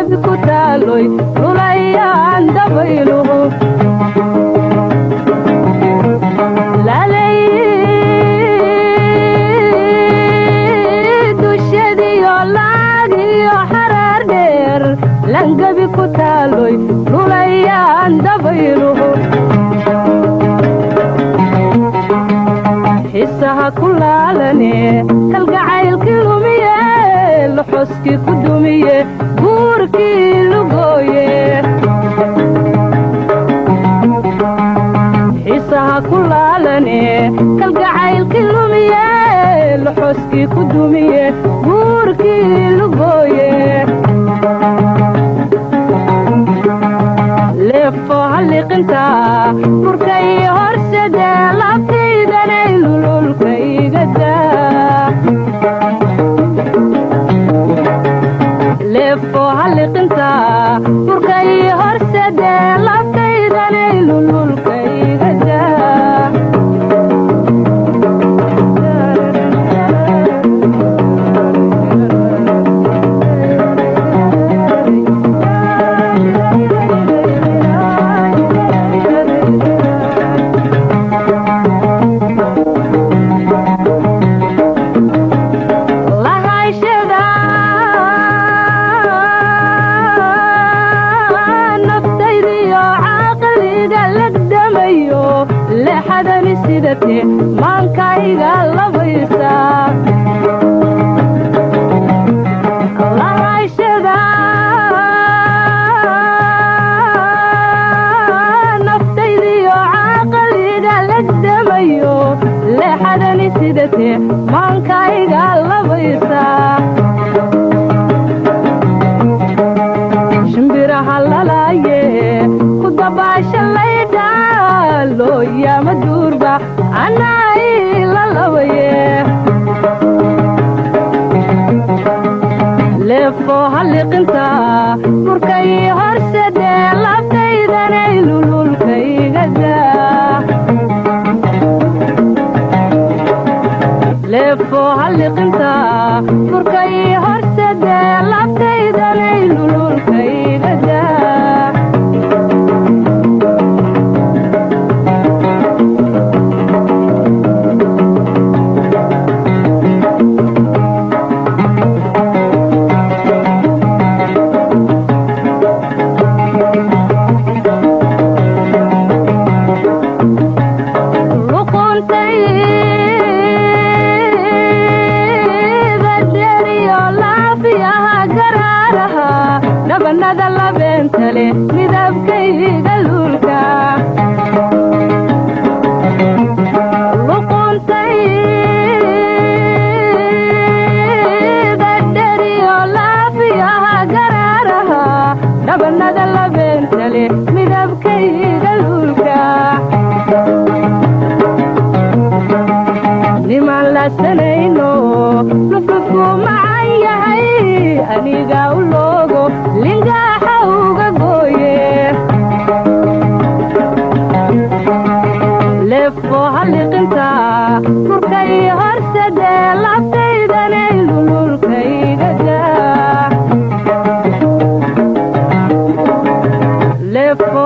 langabi ku taaloy lulayaan dabayluhu dushadiyo laadiyo xaraar dheer langabi ku taaloy lulayaan dabayluhu xisaha ku laalane kalgacaylkii lumiye luxuskii ku dumiye guurkii lugooye xisaha ku laalane kalgacaylkii lumiye luxuskii ku dumiye guurkii lugooye leefo halliqinta burkay horsade labtaydanay lululkaygada leefo halliqinta burkay horsade labtaydanay lululkaygada lexadani sidate maankayga labaysa lahayshada naftaydiyo caaqaliga lagdamayo lexadani sidate maankayga labaysa shimbiraha lalaaye ku dabaasha laydha looyama duurba anay lalabaye leefo halliqinta burkay horsade labtaydanay lululkaygada leefo halliqinta burkay horsade labtaydanay lululkaygada dhabanada labeentale midabkayga luulka luquntayda dheriyo laafiyaha garaaraha dhabanada labeentale midabkayga luulka niman lasanayno luflufku macan yahay aniga u loogo lingaaxa uga gooye leefo halliqinta burkay horsade labtaydanay lululkaygada leefo